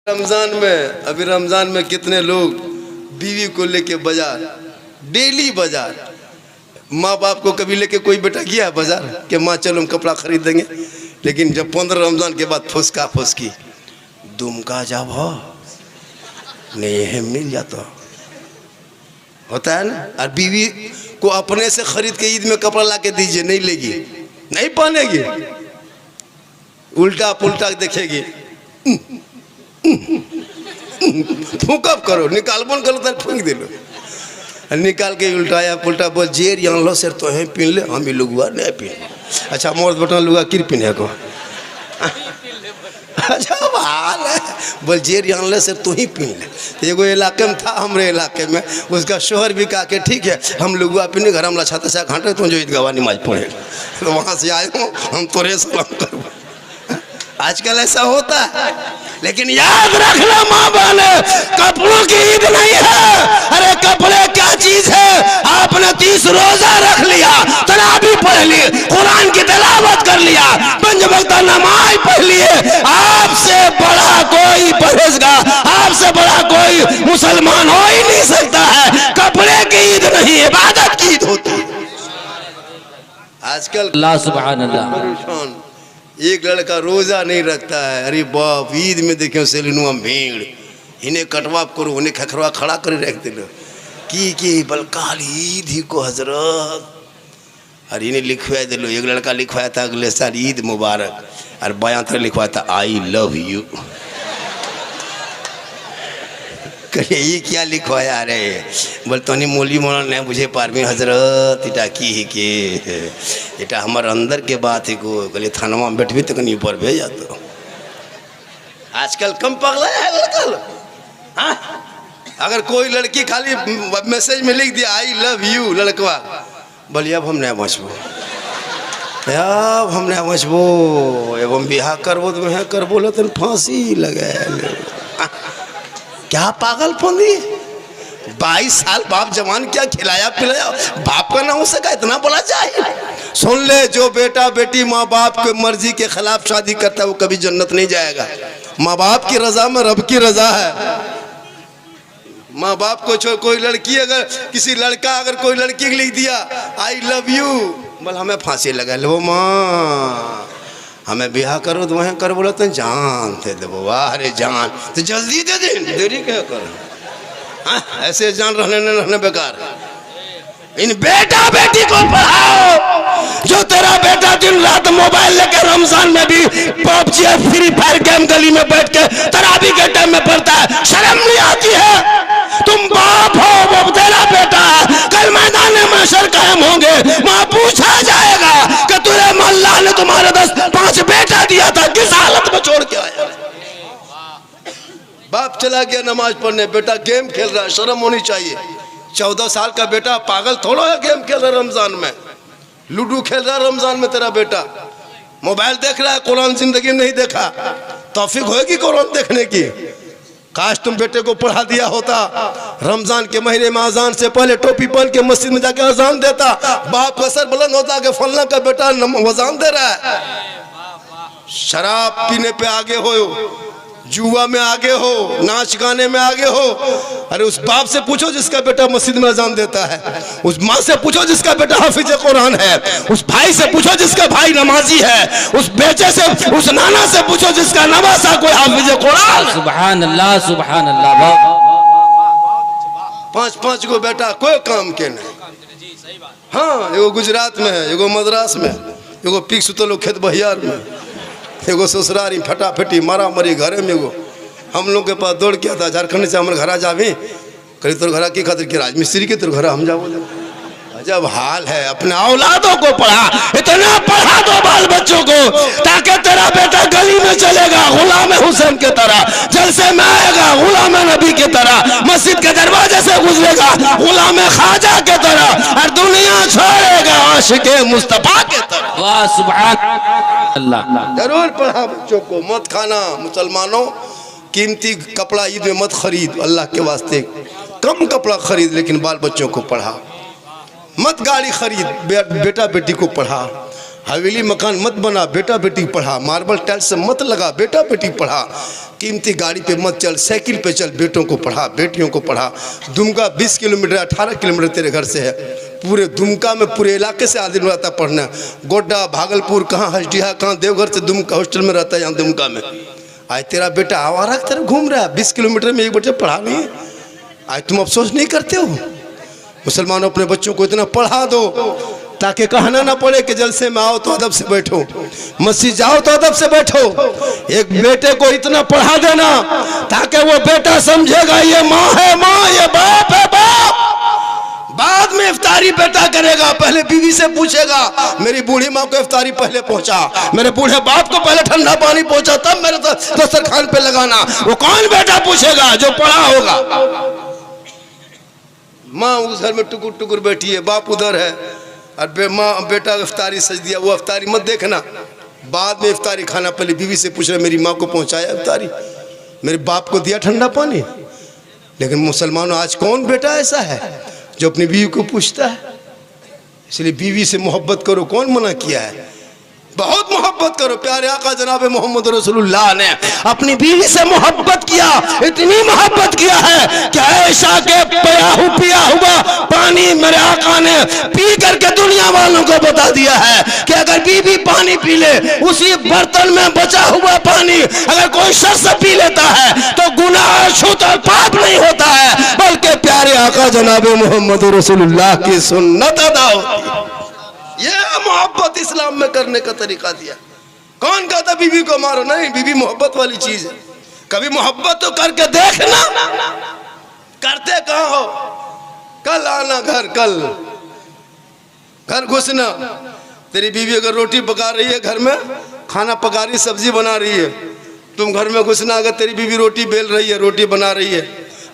रमजान में अभी रमजान में कितने लोग बीवी को लेके बाजार, डेली बाजार, माँ बाप को कभी लेके कोई बेटा गया है बाजार कि माँ चलो हम कपड़ा खरीद देंगे, लेकिन जब 15 रमजान के बाद फुसका फुसकी दुमका जब हो नहीं है मिल जाता होता है ना। और बीवी को अपने से खरीद के ईद में कपड़ा ला के दीजिए, नहीं लेगी, नहीं पहनेगी, उल्टा पुल्टा देखेगी, फूकअप करो, निकाल बन करो तो फूक दे लो, निकाल के उल्टाया पुल्टा बोल जेर यहाँ लो सर तो है पीन ले, हम ही लुगुआ नहीं पीन। अच्छा मोर बटन लुगा किर पीने को, अच्छा हाल है बोल जेर यहाँ ले सर तो ही पीन ले। तो एगो इलाके में था, हमारे इलाके में, उसका शोहर भी कहा कि ठीक है हम लुगुआ पीने घर हम लछा तछा घाटे तो जो ईदगाह नमाज पढ़े, तो वहाँ से आए हूँ हम तोरे सलाम करूँ। आजकल ऐसा होता है, लेकिन याद रखना माँ बहन, कपड़ों की ईद नहीं है। अरे कपड़े क्या चीज है, आपने 30 रोजा रख लिया, तरावी पढ़ ली, कुरान की तिलावत कर लिया, 5 वक्त नमाज पढ़ लिए, आपसे बड़ा कोई परहेजगार, आपसे बड़ा कोई मुसलमान हो ही नहीं सकता है। कपड़े की ईद नहीं, इबादत की ईद होती है। आजकल अल्लाह सुभान अल्लाह, एक लड़का रोजा नहीं रखता है, अरे बाप ईद में देखे सेलिनुआ भीड़, इन्हें कटवा करो उन्हें खखरवा खड़ा कर रख दे की बलकाल ईद ही को हजरत, अरे इन्हें लिखवा दे लो। एक लड़का लिखवाया था अगले साल ईद मुबारक, और बयां तर लिखवाया था आई लव यू। ये क्या लिखवाया रे, बोल तो नहीं मौली मौलाना नहीं बुझे पारवी हजरत, इटा की ही के इटा हमारे अंदर के बात है को कल थानवा में बैठबी तो कहीं ऊपर भेज जाता। आजकल कम पगला है लड़का। हाँ अगर कोई लड़की खाली मैसेज में लिख दिया आई लव यू लड़कवा, बोलिए अब हम नहीं बचबो, अब हम नहीं बचबो, एवं बिहार करबो तो मैं करबो लो तो फांसी लगे। क्या पागल पोंदी, 22 साल बाप जवान क्या खिलाया पिलाया, बाप का ना हो सका इतना बोला चाहिए। सुन ले, जो बेटा बेटी माँ बाप की मर्जी के खिलाफ शादी करता है वो कभी जन्नत नहीं जाएगा। माँ बाप की रजा में रब की रजा है। माँ बाप को छोड़ कोई लड़की अगर किसी लड़का अगर कोई लड़की लिख दिया आई लव यू, बोल हमें फांसी लगा लो माँ, हमें ब्याह करो तो वहीं कर बोला तो जान दे दे, वाह रे जान तो जल्दी दे दे, देरी क्या करो। ऐसे जान रहने बेकार। इन बेटा बेटी को पढ़ाओ, जो तेरा बेटा दिन रात मोबाइल लेकर रमजान में भी पबजी फ्री फायर गेम गली में बैठ के तरावी के टाइम में पढ़ता है, शर्म नहीं आती है? तुम बाप हो, वो तेरा बेटा है, कल मैदान में शर कायम होंगे, वहां पूछा जाएगा कि तुझे अल्लाह ने तुम्हारे 10-5 बेटा दिया था, किस हालत में छोड़ के आया? बाप चला गया नमाज पढ़ने, बेटा गेम खेल रहा है, शर्म होनी चाहिए। 14 साल का बेटा पागल थोड़ा है, गेम खेल रहा है रमजान में, लूडो खेल रहा है रमजान में तेरा बेटा, मोबाइल देख रहा है, कुरान जिंदगी में नहीं देखा, तौफीक होगी कुरान देखने की। काश तुम बेटे को पढ़ा दिया होता, रमजान के महीने में अजान से पहले टोपी पहन के मस्जिद में जाके अजान देता, बाप का सर बुलंद होता कि फलना का बेटा अजान दे रहा है। शराब पीने पे आगे हो, जुआ में आगे हो, नाच गाने में आगे हो, अरे उस बाप से पूछो जिसका बेटा मस्जिद में अजान देता है, उस माँ से पूछो जिसका बेटा हाफिज कुरान है, उस भाई से पूछो जिसका भाई नमाजी है, उस बेटे से, उस नाना से पूछो जिसका नवासा कोई हाफिज कुरान। सुभान अल्लाह सुभान अल्लाह। 5-5 को बेटा कोई काम के नहीं। हाँ एगो गुजरात में है, एगो मद्रास में, एगो पीक सुतलो खेत बहियार में, एगो ससुरारी फटाफटी मारा मरी घरे में। एगो हम लोग के पास दौड़ के आता झारखंड से हमारे घर जावे, कहीं तोर घर की खातिर के राजमिस्त्री के तोर घर हम जाओ। जब हाल है, अपने औलादों को पढ़ा, इतना पढ़ा दो बाल बच्चों को ताकि तेरा बेटा गली में चलेगा गुलाम हुसैन के तरह, जलसे में आएगा गुलाम नबी की तरह, मस्जिद के दरवाजे से गुजरेगा गुलाम ख्वाजा के तरह, और दुनिया छोड़ेगा आशिके मुस्तफा के तरह। वाह सुभान अल्लाह। जरूर पढ़ा बच्चों को, मत खाना मुसलमानों, कीमती कपड़ा ईद में मत खरीद, अल्लाह के वास्ते कम कपड़ा खरीद, लेकिन बाल बच्चों को पढ़ा। मत गाड़ी खरीद, बेटा बेटी को पढ़ा। हवेली मकान मत बना, बेटा बेटी पढ़ा। मार्बल टाइल्स से मत लगा, बेटा बेटी पढ़ा। कीमती गाड़ी पे मत चल, साइकिल पे चल, बेटों को पढ़ा, बेटियों को पढ़ा। दुमका 20 किलोमीटर 18 किलोमीटर तेरे घर से है। पूरे दुमका में पूरे इलाके से आदमी रहता पढ़ना। गोड्डा, भागलपुर, कहाँ हसडीहा, कहाँ देवघर से दुमका हॉस्टल में रहता है। यहाँ दुमका में आज तेरा बेटा आवारा की तरह घूम रहा है। 20 किलोमीटर में एक बच्चा पढ़ा नहीं है। आज तुम अफसोस नहीं करते हो? मुसलमानों अपने बच्चों को इतना पढ़ा दो ताकि कहना ना पड़े कि जलसे में आओ तो अदब से बैठो, मस्जिद जाओ तो अदब से बैठो। एक बेटे को इतना पढ़ा देना ताकि वो बेटा समझेगा ये माँ है माँ, ये बाप है बाप। बाद में इफ्तारी बेटा करेगा, पहले बीवी से पूछेगा मेरी बूढ़ी माँ को इफ्तारी पहले पहुंचा, मेरे बूढ़े बाप को पहले ठंडा पानी पहुंचा, तब मेरे दस्तरखान पे लगाना। वो कौन बेटा पूछेगा? जो पढ़ा होगा। माँ उस घर में टुकुर टुकुर बैठी है, बाप उधर है, और माँ बेटा इफ्तारी सज दिया। वो इफ्तारी मत देखना, बाद में इफ्तारी खाना। पहले बीवी से पूछ रहे मेरी माँ को पहुंचाया इफ्तारी, मेरे बाप को दिया ठंडा पानी। लेकिन मुसलमानों आज कौन बेटा ऐसा है जो अपनी बीवी को पूछता है? इसलिए बीवी से मोहब्बत करो, कौन मना किया है? बहुत मोहब्बत करो। प्यारे आका जनाब मोहम्मद रसूलुल्लाह ने अपनी बीवी से मोहब्बत किया, इतनी मोहब्बत किया है कि ऐशा के पिया हुआ पानी मेरे आका ने पी करके दुनिया वालों को बता दिया है कि अगर बीवी पानी पी ले, उसी बर्तन में बचा हुआ पानी अगर कोई शख्स पी लेता है तो गुनाह छूत और पाप नहीं होता है, बल्कि प्यारे आका जनाब मोहम्मद रसूलुल्लाह की सुन्नत अदा होती है। ये मोहब्बत इस्लाम में करने का तरीका दिया। कौन कहता बीवी को मारो? नहीं, बीवी मोहब्बत वाली चीज है। कभी मोहब्बत तो करके देखना, करते कहाँ हो? कल आना घर घुसना। तेरी बीवी अगर रोटी पका रही है, घर में खाना पका रही, सब्जी बना रही है, तुम घर में घुसना। अगर तेरी बीवी रोटी बेल रही है, रोटी बना रही है,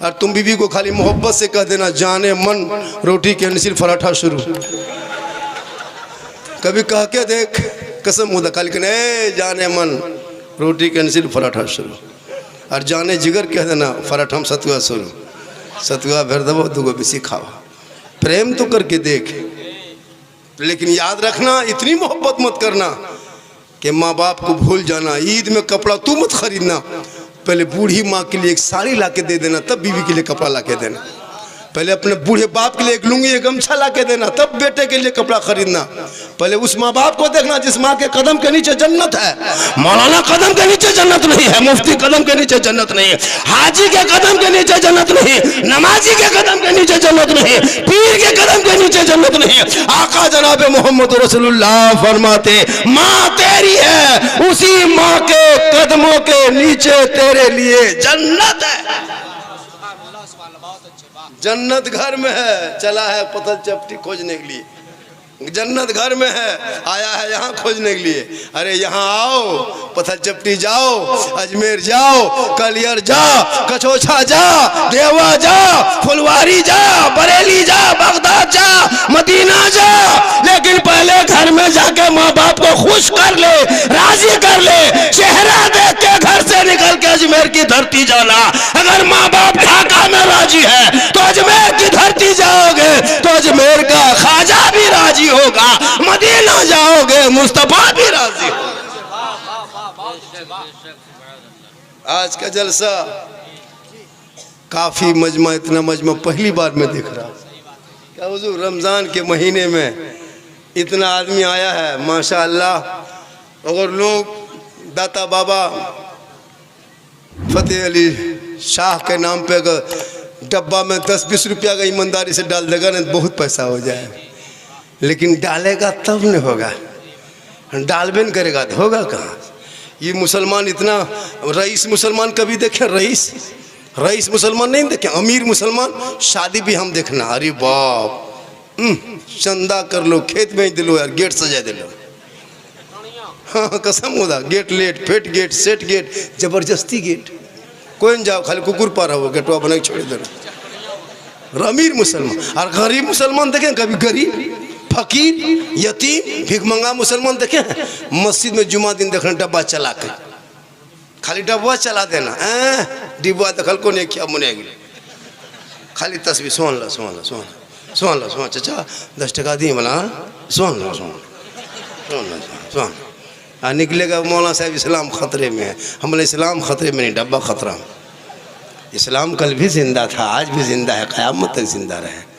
और तुम बीवी को खाली मोहब्बत से कह देना जाने मन रोटी के नसीर पराठा शुरू। कभी कह के देख, कसम मुदा खाली कहने जाने मन रोटी के नसीर पराठा शुरू, और जाने जिगर कह देना पराठा हम सतुआ शुरू। सतुआ भर दबो, दुगो बेसी खावा। प्रेम तो करके देख। लेकिन याद रखना, इतनी मोहब्बत मत करना कि माँ बाप को भूल जाना। ईद में कपड़ा तू मत खरीदना, पहले बूढ़ी माँ के लिए एक साड़ी ला के दे देना, तब बीवी के लिए कपड़ा ला के देना। पहले अपने बूढ़े बाप के लिए एक लुंगी एक गमछा ला के देना, तब बेटे के लिए कपड़ा खरीदना। पहले उस माँ बाप को देखना जिस माँ के कदम के नीचे जन्नत है। मौलाना कदम के नीचे जन्नत नहीं है, मुफ्ती कदम के नीचे जन्नत नहीं है, हाजी के कदम के नीचे जन्नत नहीं, नमाजी के कदम के नीचे जन्नत नहीं, पीर के कदम के नीचे जन्नत नहीं। आका जनाब मोहम्मद रसूलुल्लाह फरमाते माँ तेरी है, उसी माँ के कदमों के नीचे तेरे लिए जन्नत है। जन्नत घर में है, चला है पतल चपटी खोजने के लिए। जन्नत घर में है, आया है यहाँ खोजने के लिए। अरे यहाँ आओ, पत्थर चपटी जाओ, अजमेर जाओ, कलियर जाओ, कचोछा जाओ, देवा जाओ, फुलवारी जाओ, बरेली जाओ, बगदाद जाओ, मदीना जाओ। लेकिन पहले घर में जाके माँ बाप को खुश कर ले, राजी कर ले। चेहरा देख के घर से निकल के अजमेर की धरती जाना। अगर माँ बाप ढाका में राजी है तो अजमेर की धरती जाओगे तो अजमेर का ख्वाजा भी राजी होगा, मदीना जाओगे मुस्तफा भी राजी होगा। आज का जलसा काफी मजमा, इतना मजमा पहली बार मैं देख रहा हूँ। क्या हुजूर रमजान के महीने में इतना आदमी आया है, माशाअल्लाह। अगर लोग दाता बाबा फतेह अली शाह के नाम पे अगर डब्बा में 10-20 रुपया का ईमानदारी से डाल देगा ना, बहुत पैसा हो जाए। लेकिन डालेगा तब नहीं होगा, डालबे नहीं करेगा तो होगा कहाँ। ये मुसलमान इतना, रईस मुसलमान कभी देखे? रईस मुसलमान नहीं देखे, अमीर मुसलमान। शादी भी हम देखना, अरे बाप, चंदा कर लो, खेत में दिलो यार, गेट सजा दिलो। हाँ कसम होगा, गेट लेट, फेट गेट, सेट गेट, जबरदस्ती गेट। कोई न जाओ, खाली कुकुर पारा हो गेटवा बना के छोड़ देना। अमीर मुसलमान। और गरीब मुसलमान देखें कभी? गरीब, फकीर, यतीम, भिखमंगा मुसलमान देखे? मस्जिद में जुमा दिन देखना डब्बा चला के, खाली डब्बा चला देना। डिब्बा दखल को नहीं किया मुने गए, खाली तस्वीर सोन ला चाचा 10 टका दी मला, सोन ला सुन निकलेगा मौलाना साहब इस्लाम ख़तरे में है। हम बोले इस्लाम ख़तरे में नहीं, डब्बा ख़तरा। इस्लाम कल भी ज़िंदा था, आज भी ज़िंदा है, क़यामत तक ज़िंदा रहे।